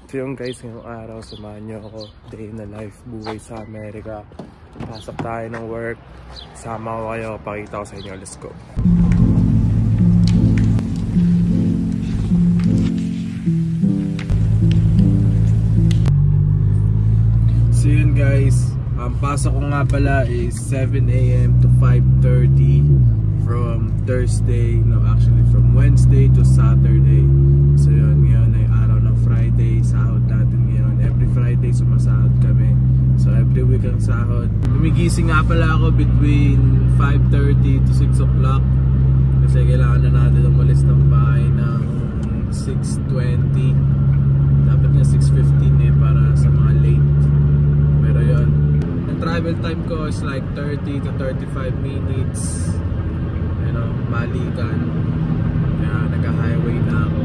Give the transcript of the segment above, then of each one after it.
So yung guys, ngayong araw, samahan nyo ako. Day in the life, buhay sa Amerika. Pasok tayo ng work. Sama ko kayo, pakita ko sa inyo. Let's go. So yun guys, ang pasok ko nga pala is 7 AM to 5:30 from Thursday, no actually from Wednesday to Saturday. So yun, ngayon ay araw ng Friday, sahod natin ngayon. Every Friday sumasahod kami. So every week ang sahod. Gumigising nga pala ako between 5:30 to 6 o'clock. Kasi kailangan na natin umalis ng bahay ng 6:20. Dapat nga 6:15 para sa mga late. Pero yun, ang travel time ko is like 30 to 35 minutes. You know, balikan. Kaya nag-highway na ako.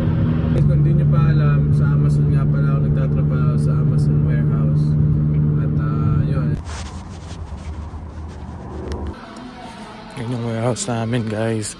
Kung di nyo pa alam, sa Amazon nga pala ako nagtatrabaho sa Amazon warehouse. At yun. Yan yung warehouse namin guys.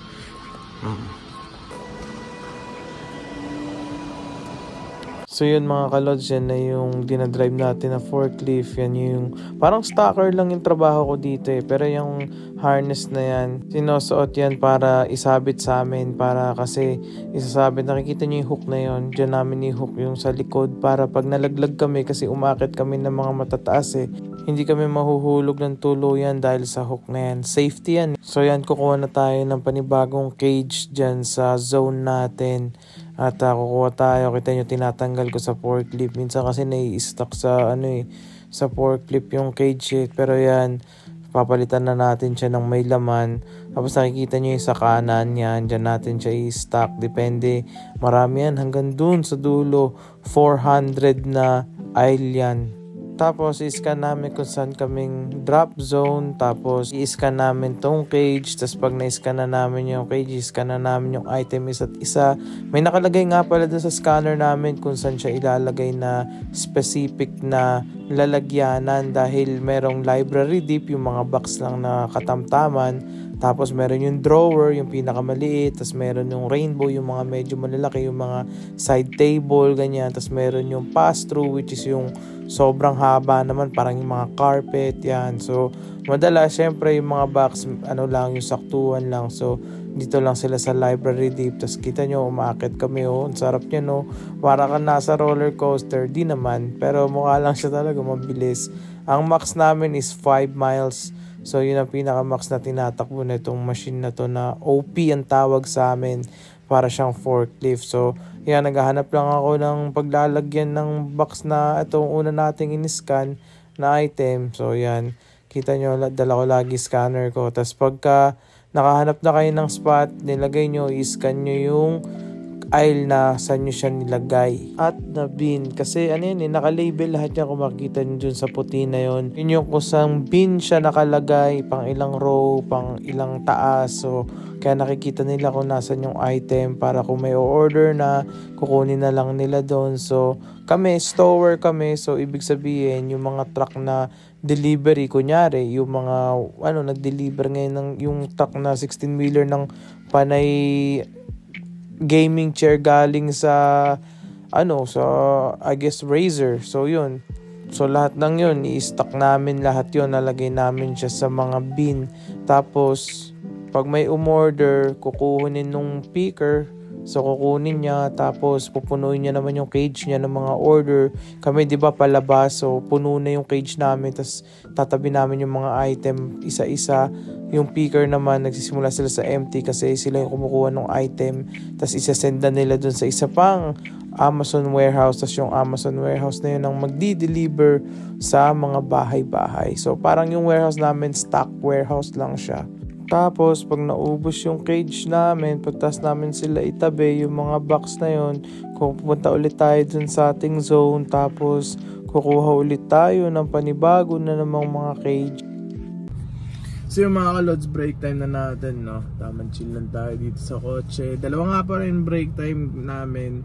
So yun mga kalods, yan na yung dinadrive natin na forklift. Yan yung parang stacker lang yung trabaho ko dito eh. Pero yung harness na yan, sinusuot yan para isabit sa amin. Para kasi isasabit, nakikita nyo yung hook na yun. Diyan namin i-hook yung sa likod. Para pag nalaglag kami, kasi umakit kami ng mga matataas eh, hindi kami mahuhulog ng tuluyan dahil sa hook na yan. Safety yan. So yan, kukuha na tayo ng panibagong cage dyan sa zone natin. At kukuha tayo, kita nyo tinatanggal ko sa forklift. Minsan kasi nai-stuck sa sa forklift yung cage eh. Pero yan, papalitan na natin siya ng may laman. Tapos nakikita nyo yung sa kanan yan, dyan natin siya i-stack. Depende, marami yan hanggang dun sa dulo. 400 na aisle yan. Tapos i-scan namin kung saan kaming drop zone. Tapos i-scan namin tong cage. Tapos pag na-scan na namin yung cage, i-scan na namin yung item isa't isa. May nakalagay nga pala dun sa scanner namin kung saan siya ilalagay na specific na lalagyanan. Dahil merong library deep, yung mga box lang na katamtaman. Tapos meron yung drawer, yung pinakamaliit. Tapos meron yung rainbow, yung mga medyo malalaki, yung mga side table, ganyan. Tapos meron yung pass-through, which is yung sobrang haba naman, parang yung mga carpet, yan. So, madalas, syempre, yung mga box, lang, yung saktuan lang. So, dito lang sila sa library deep. Tapos kita nyo, umaakit kami, ang sarap nyo, no? Para kang nasa roller coaster, di naman. Pero mukha lang siya talaga, mabilis. Ang max namin is 5 miles. So, yun ang pinaka-max na tinatakbo na itong machine na to na OP ang tawag sa amin para siyang forklift. So, yan, naghahanap lang ako ng paglalagyan ng box na itong una nating in-scan na item. So, yan, kita nyo, dala ko lagi scanner ko. Tapos, pagka nakahanap na kayo ng spot, nilagay nyo, i-scan nyo yung aisle na saan nyo siya nilagay at na bin, kasi naka-label lahat yan. Kung makikita nyo dun sa puti na yun, yun yung kusang bin siya nakalagay, pang ilang row, pang ilang taas. So kaya nakikita nila kung nasan yung item, para kung may order na, kukunin na lang nila doon. So kami, stower kami, so ibig sabihin yung mga truck na delivery, kunyari yung mga nag-deliver ngayon ng yung truck na 16-wheeler ng panay gaming chair galing sa I guess Razer. So yun, so lahat ng yun i-stock namin, lahat yun nalagay namin siya sa mga bin. Tapos pag may umorder, kukunin nung picker. So kukunin niya, tapos pupunuin niya naman yung cage niya ng mga order. Kami di ba palabas, so puno na yung cage namin. Tapos tatabi namin yung mga item isa-isa. Yung picker naman, nagsisimula sila sa empty kasi sila yung kumukuha ng item. Tapos isasend na nila dun sa isa pang Amazon warehouse. Tapos yung Amazon warehouse na yun ang magdi-deliver sa mga bahay-bahay. So parang yung warehouse namin, stock warehouse lang siya. Tapos pag naubos yung cage namin, pagtas namin sila itabi yung mga box na yun, pupunta ulit tayo dun sa ating zone. Tapos kukuha ulit tayo ng panibago na namang mga cage. So yung mga kalods, break time na natin, no? Tamang chill lang tayo dito sa kotse. Dalawa nga pa rin break time namin.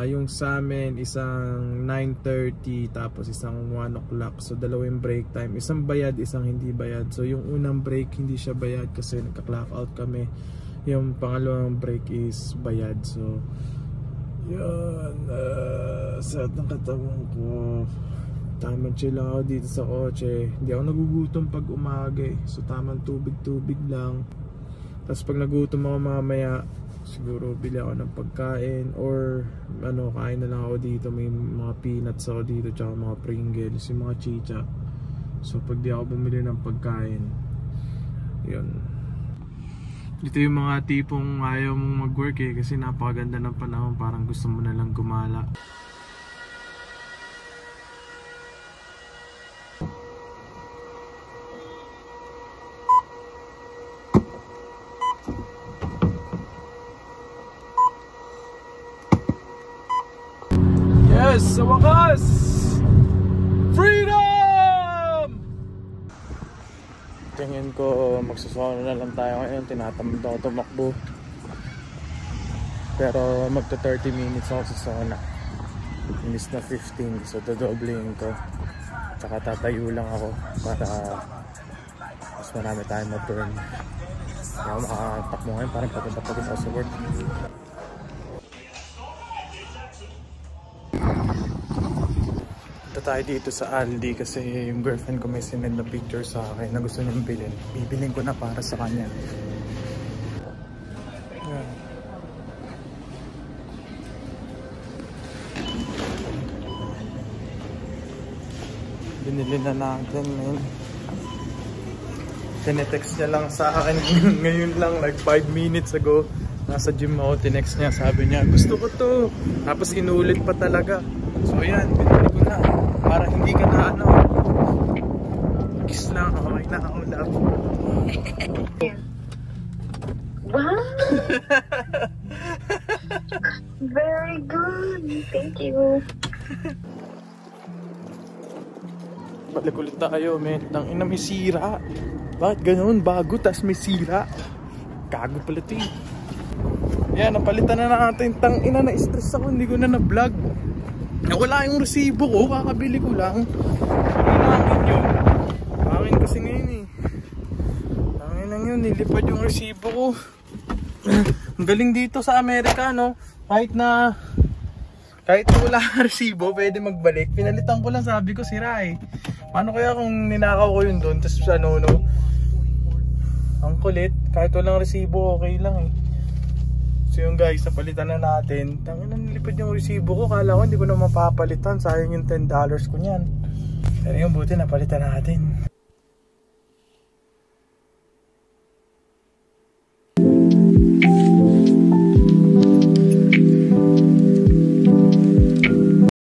Yung sa amin, isang 9:30, tapos isang 1 o'clock. So dalawang break time, isang bayad, isang hindi bayad. So yung unang break hindi siya bayad kasi nagka-clock out kami. Yung pangalawang break is bayad. So Yan, sad ng katawan ko. Tamang chill lang ako dito sa kotse. Hindi ako nagugutom pag umaga eh. So tamang tubig-tubig lang. Tapos pag nagutom ako mamaya, siguro bili ako ng pagkain. Or ano, kain na lang ako dito. May mga peanuts ako dito, tsaka mga Pringles, yung mga chicha. So pag di ako bumili ng pagkain, yun. Ito yung mga tipong ayaw mong mag-work eh, kasi napakaganda ng panahon, parang gusto mo na lang gumala. Yes! Sa wakas! Freedom! Tingin ko magsusona na lang tayo ngayon. Tinatamad ako tumakbo. Pero magto 30 minutes ako sa sauna. Imbis na 15. So dodoblein ko. Tsaka tatayo lang ako para mas marami tayong ma-burn. Kaya makatakbo ngayon. Parang pagod ako sa work. Tayo dito sa Aldi kasi yung girlfriend ko may sinend na picture sa akin na gusto niyang bilhin. Bibilin ko na para sa kanya. Yan. Binili na natin yun. Tinetext niya lang sa akin ngayon lang, like 5 minutes ago. Nasa gym ako, tinext niya, sabi niya gusto ko to. Tapos inulit pa talaga. So yan, binili ko na. Para hindi ka na ano, kiss lang, okay na ako, love. Wow! Very good, thank you. Balik ulit tayo, men. Tangina, may sira. Bakit ganun? Bago, tas may sira. Gago pala ito eh. Yan, napalitan na natin. Tangina, na-stress ako, hindi ko na na-vlog. Nawala yung resibo ko, kakabili ko lang. Pangin yun. Pangin kasi ngayon eh. Pangin lang yun, nilipad yung resibo ko. Ang galing dito sa Amerika, no? Kahit wala kang resibo, pwede magbalik. Pinalitan ko lang, sabi ko sira eh. Paano kaya kung ninakaw ko yun doon, tapos ano, no? Ang kulit, kahit walang resibo, okay lang eh. So yung guys, napalitan na natin. Tangina, nilipad yung resibo ko. Kala ko hindi ko na mapapalitan. Sayang yung $10 ko niyan. Pero yung buti napalitan natin.